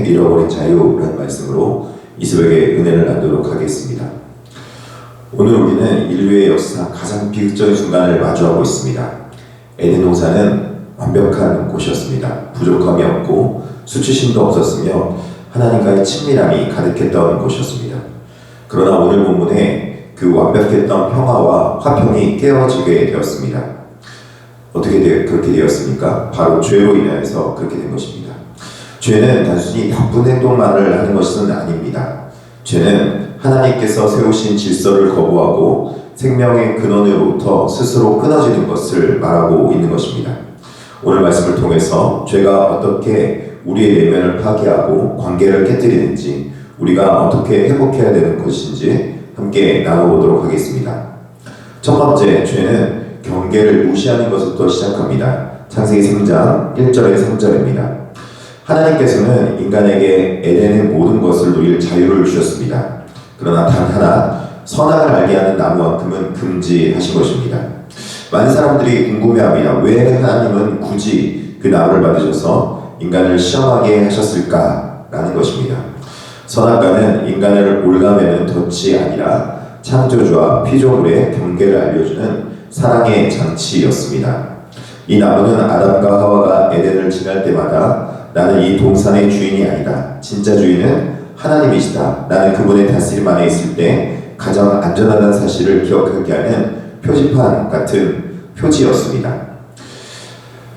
잃어버린 자유라는 말씀으로 이 새벽에 은혜를 나누도록 하겠습니다. 오늘 우리는 인류의 역사 가장 비극적인 순간을 마주하고 있습니다. 에덴 동산은 완벽한 곳이었습니다. 부족함이 없고 수치심도 없었으며 하나님과의 친밀함이 가득했던 곳이었습니다. 그러나 오늘 본문에 그 완벽했던 평화와 화평이 깨어지게 되었습니다. 어떻게 그렇게 되었습니까? 바로 죄로 인하여서 그렇게 된 것입니다. 죄는 단순히 나쁜 행동만을 하는 것은 아닙니다. 죄는 하나님께서 세우신 질서를 거부하고 생명의 근원으로부터 스스로 끊어지는 것을 말하고 있는 것입니다. 오늘 말씀을 통해서 죄가 어떻게 우리의 내면을 파괴하고 관계를 깨뜨리는지, 우리가 어떻게 회복해야 되는 것인지 함께 나눠보도록 하겠습니다. 첫 번째, 죄는 경계를 무시하는 것부터 시작합니다. 창세기 3장 1절에 3절입니다. 하나님께서는 인간에게 에덴의 모든 것을 누릴 자유를 주셨습니다. 그러나 단 하나, 선악을 알게 하는 나무만큼은 금지하신 것입니다. 많은 사람들이 궁금해합니다. 왜 하나님은 굳이 그 나무를 만드셔서 인간을 시험하게 하셨을까? 라는 것입니다. 선악과는 인간을 올가매는 덫이 아니라 창조주와 피조물의 경계를 알려주는 사랑의 장치였습니다. 이 나무는 아담과 하와가 에덴을 지날 때마다 나는 이 동산의 주인이 아니다, 진짜 주인은 하나님이시다, 나는 그분의 다스림 안에 있을 때 가장 안전하다는 사실을 기억하게 하는 표지판 같은 표지였습니다.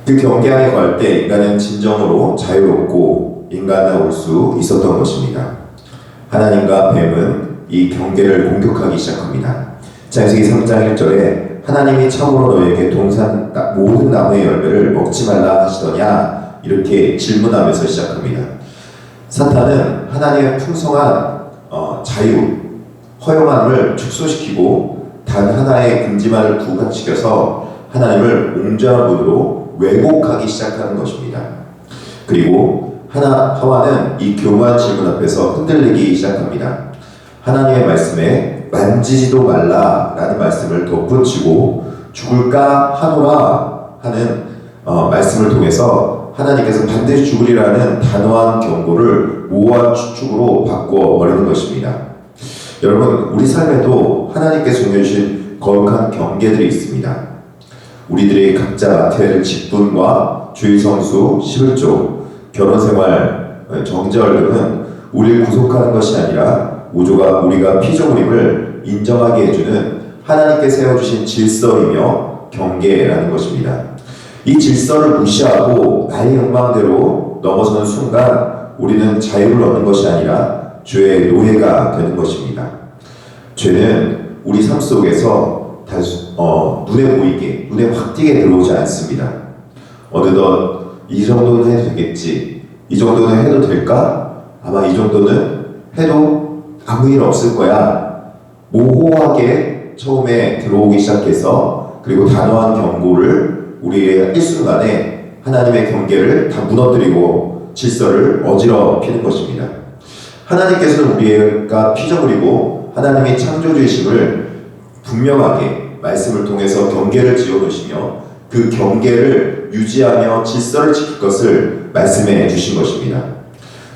그 경계 안에 거할 때 인간은 진정으로 자유롭고 인간다울 수 있었던 것입니다. 하나님과 뱀은 이 경계를 공격하기 시작합니다. 창세기 3장 1절에 하나님이 참으로 너에게 동산 모든 나무의 열매를 먹지 말라 하시더냐, 이렇게 질문하면서 시작합니다. 사탄은 하나님의 풍성한 자유, 허용함을 축소시키고 단 하나의 금지만을 부각시켜서 하나님을 옹졸한 분으로 왜곡하기 시작하는 것입니다. 그리고 하와는 이 교묘한 질문 앞에서 흔들리기 시작합니다. 하나님의 말씀에 만지지도 말라라는 말씀을 덧붙이고 죽을까 하노라 하는 말씀을 통해서 하나님께서 반드시 죽으리라는 단호한 경고를 모호한 추측으로 바꿔버리는 것입니다. 여러분, 우리 삶에도 하나님께서 정해주신 거룩한 경계들이 있습니다. 우리들의 각자 맡아야 할 직분과 주의 성수, 11조, 결혼생활, 정절 등은 우리를 구속하는 것이 아니라 우리가 피조물임을 인정하게 해주는 하나님께 세워주신 질서이며 경계라는 것입니다. 이 질서를 무시하고 나의 욕망대로 넘어서는 순간 우리는 자유를 얻는 것이 아니라 죄의 노예가 되는 것입니다. 죄는 우리 삶 속에서 눈에 보이게, 눈에 확 띄게 들어오지 않습니다. 어느덧 이 정도는 해도 되겠지, 이 정도는 해도 될까? 아마 이 정도는 해도 아무 일 없을 거야. 모호하게 처음에 들어오기 시작해서, 그리고 단호한 경고를 우리의 일순간에 하나님의 경계를 다 무너뜨리고 질서를 어지럽히는 것입니다. 하나님께서는 우리가 피조물이고 하나님의 창조주이심을 분명하게 말씀을 통해서 경계를 지어놓으시며 그 경계를 유지하며 질서를 지킬 것을 말씀해 주신 것입니다.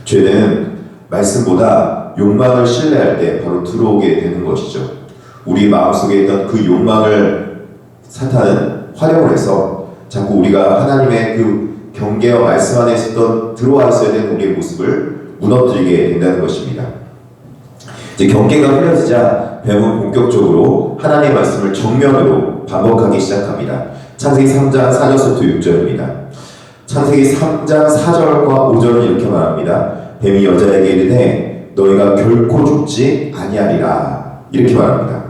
죄는 말씀보다 욕망을 신뢰할 때 바로 들어오게 되는 것이죠. 우리 마음속에 있던 그 욕망을 사탄은 활용을 해서 자꾸 우리가 하나님의 그 경계와 말씀 안에 있었던 들어와 있어야 되는 우리의 모습을 무너뜨리게 된다는 것입니다. 이제 경계가 흐려지자 뱀은 본격적으로 하나님의 말씀을 정면으로 반복하기 시작합니다. 창세기 3장 4절부터 6절입니다. 창세기 3장 4절과 5절은 이렇게 말합니다. 뱀이 여자에게 이르되 너희가 결코 죽지 아니하리라, 이렇게 말합니다.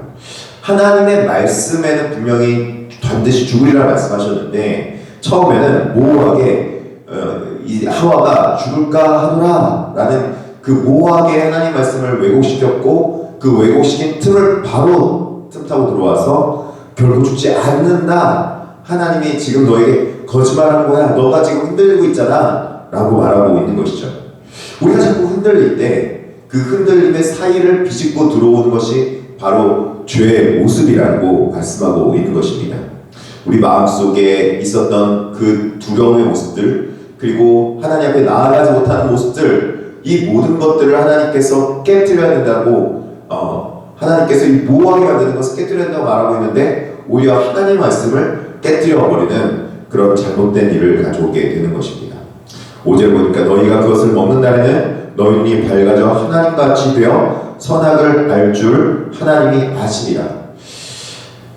하나님의 말씀에는 분명히 반드시 죽으리라 말씀하셨는데 처음에는 모호하게 이 하와가 죽을까 하노라 라는 그 모호하게 하나님 말씀을 왜곡시켰고, 그 왜곡시킨 틈을 바로 틈타고 들어와서 결코 죽지 않는다, 하나님이 지금 너에게 거짓말한 거야, 너가 지금 흔들리고 있잖아 라고 말하고 있는 것이죠. 우리가 자꾸 흔들릴 때 그 흔들림의 사이를 비집고 들어오는 것이 바로 죄의 모습이라고 말씀하고 있는 것입니다. 우리 마음속에 있었던 그 두려움의 모습들, 그리고 하나님 앞에 나아가지 못하는 모습들, 이 모든 것들을 하나님께서 깨뜨려야 된다고 하나님께서 이 모호하게 만드는 것을 깨뜨려야 된다고 말하고 있는데 오히려 하나님의 말씀을 깨뜨려 버리는 그런 잘못된 일을 가져오게 되는 것입니다. 5절 보니까 너희가 그것을 먹는 날에는 너희 눈이 밝아져 하나님같이 되어 선악을 알 줄 하나님이 아시리라.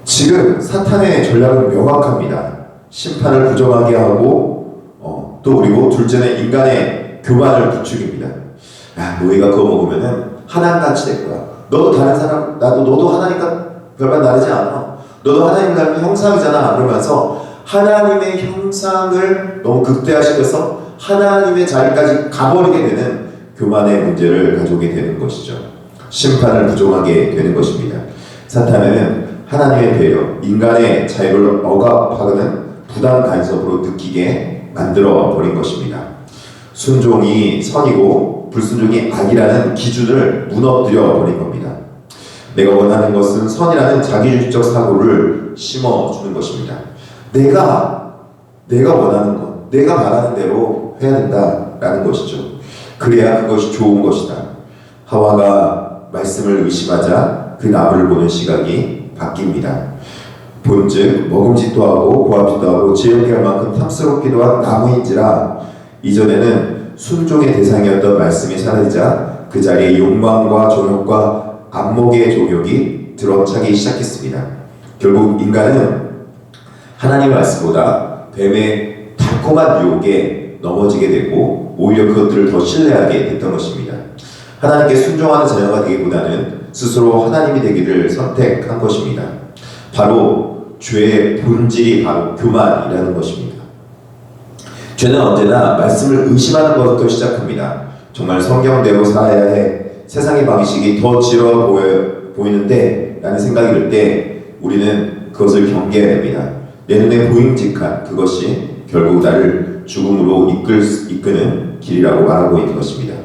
지금 사탄의 전략은 명확합니다. 심판을 부정하게 하고 또 그리고 둘째는 인간의 교만을 부추깁니다. 야, 너희가 그거 먹으면은 하나님같이 될 거야. 너도 다른 사람, 너도 하나님과 별반 다르지 않아. 너도 하나님 닮은 형상이잖아. 그러면서 하나님의 형상을 너무 극대화시켜서 하나님의 자리까지 가버리게 되는 교만의 문제를 가져오게 되는 것이죠. 심판을 부정하게 되는 것입니다. 사탄은 하나님의 배려, 인간의 자유를 억압하는 부당 간섭으로 느끼게 만들어 버린 것입니다. 순종이 선이고 불순종이 악이라는 기준을 무너뜨려 버린 겁니다. 내가 원하는 것은 선이라는 자기주의적 사고를 심어주는 것입니다. 내가 원하는 것, 내가 말하는 대로 해야 된다라는 것이죠. 그래야 그것이 좋은 것이다. 하와가 말씀을 의심하자 그 나무를 보는 시각이 바뀝니다. 본즉 먹음직도 하고 고함직도 하고 지혜롭게 할 만큼 탐스럽기도 한 나무인지라. 이전에는 순종의 대상이었던 말씀이 사라지자 그 자리에 욕망과 정욕과 안목의 정욕이 들어차기 시작했습니다. 결국 인간은 하나님의 말씀보다 뱀의 달콤한 유혹에 넘어지게 되고 오히려 그것들을 더 신뢰하게 됐던 것입니다. 하나님께 순종하는 자녀가 되기보다는 스스로 하나님이 되기를 선택한 것입니다. 바로 죄의 본질이 바로 교만이라는 것입니다. 죄는 언제나 말씀을 의심하는 것부터 시작합니다. 정말 성경대로 살아야 해, 세상의 방식이 더 지루해 보이는데 라는 생각이 들 때 우리는 그것을 경계해야 됩니다. 내 눈에 보임직한 그것이 결국 나를 죽음으로 이끄는 길이라고 말하고 있는 것입니다.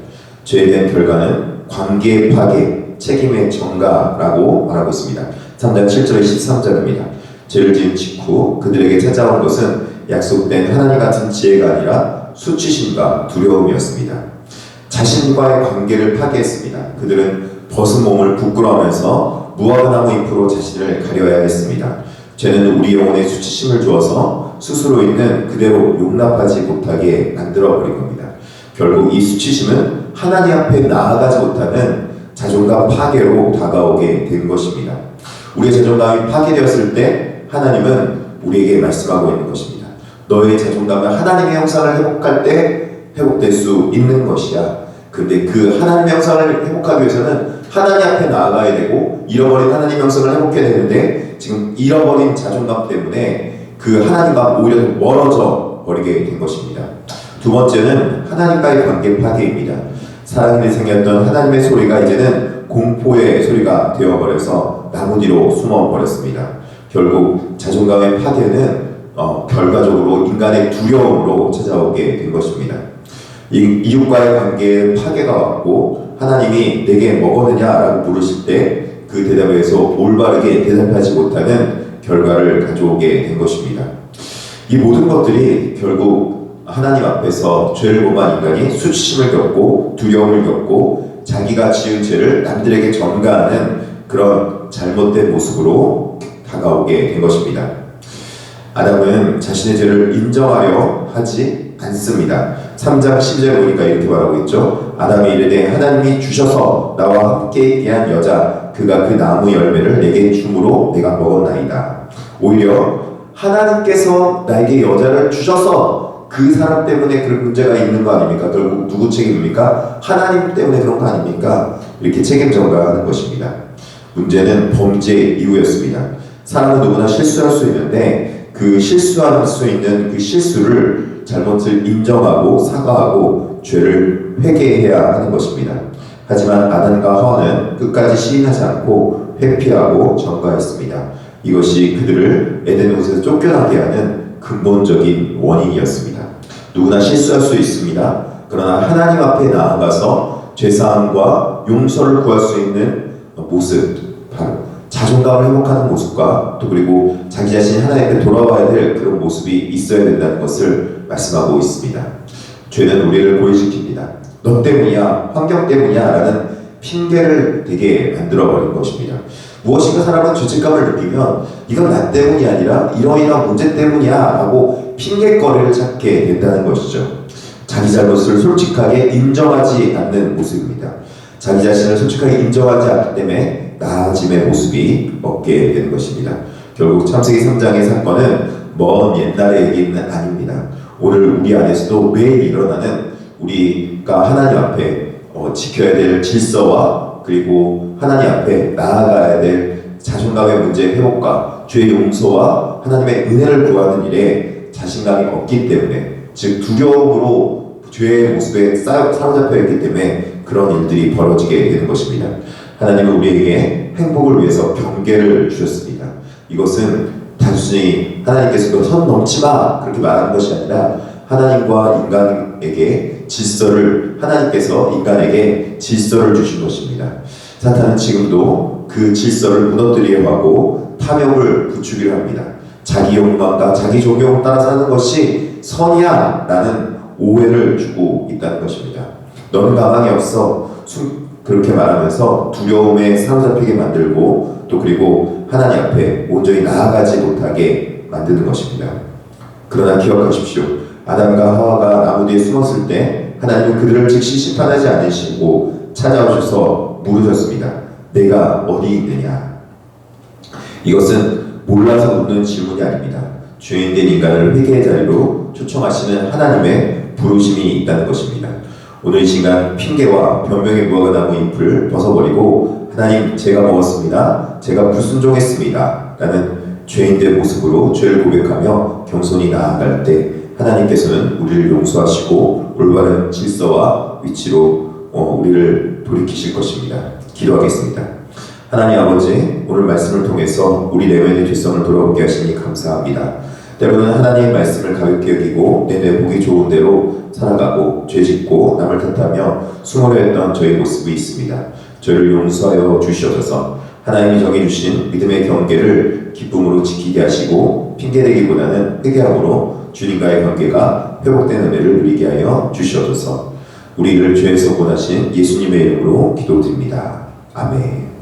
죄에 대한 결과는 관계의 파괴, 책임의 전가라고 말하고 있습니다. 3장 7절에 13절입니다. 죄를 지은 직후 그들에게 찾아온 것은 약속된 하나님 같은 지혜가 아니라 수치심과 두려움이었습니다. 자신과의 관계를 파괴했습니다. 그들은 벗은 몸을 부끄러워하면서 무화과나무 잎으로 자신을 가려야 했습니다. 죄는 우리 영혼에 수치심을 주어서 스스로 있는 그대로 용납하지 못하게 만들어버린 겁니다. 결국 이 수치심은 하나님 앞에 나아가지 못하는 자존감 파괴로 다가오게 된 것입니다. 우리의 자존감이 파괴되었을 때 하나님은 우리에게 말씀하고 있는 것입니다. 너의 자존감은 하나님의 형상을 회복할 때 회복될 수 있는 것이야. 근데 그 하나님의 형상을 회복하기 위해서는 하나님 앞에 나아가야 되고 잃어버린 하나님 형상을 회복해야 되는데 지금 잃어버린 자존감 때문에 그 하나님과 오히려 멀어져 버리게 된 것입니다. 두 번째는 하나님과의 관계 파괴입니다. 사랑이 생겼던 하나님의 소리가 이제는 공포의 소리가 되어버려서 나무 뒤로 숨어버렸습니다. 결국 자존감의 파괴는 결과적으로 인간의 두려움으로 찾아오게 된 것입니다. 이웃과의 관계에 파괴가 왔고 하나님이 내게 먹었느냐라고 물으실 때 그 대답에서 올바르게 대답하지 못하는 결과를 가져오게 된 것입니다. 이 모든 것들이 결국 하나님 앞에서 죄를 범한 인간이 수치심을 겪고 두려움을 겪고 자기가 지은 죄를 남들에게 전가하는 그런 잘못된 모습으로 다가오게 된 것입니다. 아담은 자신의 죄를 인정하려 하지 않습니다. 3장 10절 보니까 이렇게 말하고 있죠. 아담이 이르되 하나님이 주셔서 나와 함께 있게 한 여자 그가 그 나무 열매를 내게 주므로 내가 먹었나이다. 오히려 하나님께서 나에게 여자를 주셔서 그 사람 때문에 그런 문제가 있는 거 아닙니까? 결국 누구 책임입니까? 하나님 때문에 그런 거 아닙니까? 이렇게 책임 전가하는 것입니다. 문제는 범죄 이후였습니다. 사람은 누구나 실수할 수 있는데 그 실수할 수 있는 그 실수를 잘못을 인정하고 사과하고 죄를 회개해야 하는 것입니다. 하지만 아담과 하와는 끝까지 시인하지 않고 회피하고 전가했습니다. 이것이 그들을 에덴 동산에서 쫓겨나게 하는 근본적인 원인이었습니다. 누구나 실수할 수 있습니다. 그러나 하나님 앞에 나아가서 죄사함과 용서를 구할 수 있는 모습, 바로 자존감을 회복하는 모습과 또 그리고 자기 자신이 하나님 앞에 돌아와야 될 그런 모습이 있어야 된다는 것을 말씀하고 있습니다. 죄는 우리를 고립시킵니다. 너 때문이야, 환경 때문이야 라는 핑계를 되게 만들어버린 것입니다. 무엇인가 사람은 죄책감을 느끼면 이건 나 때문이 아니라 이러이러한 문제 때문이야 라고 핑계거리를 찾게 된다는 것이죠. 자기 잘못을 솔직하게 인정하지 않는 모습입니다. 자기 자신을 솔직하게 인정하지 않기 때문에 나아짐의 모습이 없게 되는 것입니다. 결국 창세기 3장의 사건은 먼 옛날의 얘기는 아닙니다. 오늘 우리 안에서도 매일 일어나는 우리가 하나님 앞에 지켜야 될 질서와 그리고 하나님 앞에 나아가야 될 자존감의 문제 회복과 죄의 용서와 하나님의 은혜를 구하는 일에 자신감이 없기 때문에, 즉 두려움으로 죄의 모습에 사로잡혀 있기 때문에 그런 일들이 벌어지게 되는 것입니다. 하나님은 우리에게 행복을 위해서 경계를 주셨습니다. 이것은 단순히 하나님께서 선 넘지 마 그렇게 말하는 것이 아니라 하나님과 인간에게 질서를, 하나님께서 인간에게 질서를 주신 것입니다. 사탄은 지금도 그 질서를 무너뜨리려 하고 탐욕을 부추기려 합니다. 자기 욕망과 자기 존경을 따라 사는 것이 선이야 라는 오해를 주고 있다는 것입니다. 너는 가망이 없어 그렇게 말하면서 두려움에 사로잡히게 만들고 또 그리고 하나님 앞에 온전히 나아가지 못하게 만드는 것입니다. 그러나 기억하십시오. 아담과 하와가 나무 뒤에 숨었을 때 하나님은 그들을 즉시 심판하지 않으시고 찾아오셔서 물으셨습니다. 내가 어디 있느냐? 이것은 몰라서 묻는 질문이 아닙니다. 죄인된 인간을 회개의 자리로 초청하시는 하나님의 부르심이 있다는 것입니다. 오늘 이 시간 핑계와 변명의 무화과나무 잎을 벗어버리고 하나님 제가 먹었습니다. 제가 불순종했습니다. 라는 죄인된 모습으로 죄를 고백하며 겸손히 나아갈 때 하나님께서는 우리를 용서하시고 올바른 질서와 위치로 우리를 돌이키실 것입니다. 기도하겠습니다. 하나님 아버지, 오늘 말씀을 통해서 우리 내면의 뒷성을 돌아오게 하시니 감사합니다. 때로는 하나님의 말씀을 가볍게 여기고 내내 보기 좋은 대로 살아가고 죄짓고 남을 탓하며 숨으려 했던 저의 모습이 있습니다. 저를 용서하여 주시옵소서. 하나님이 정해주신 믿음의 경계를 기쁨으로 지키게 하시고 핑계대기보다는 회개함으로 주님과의 관계가 회복되는 은혜를 누리게 하여 주시옵소서. 우리를 죄에서 구원하신 예수님의 이름으로 기도드립니다. 아멘.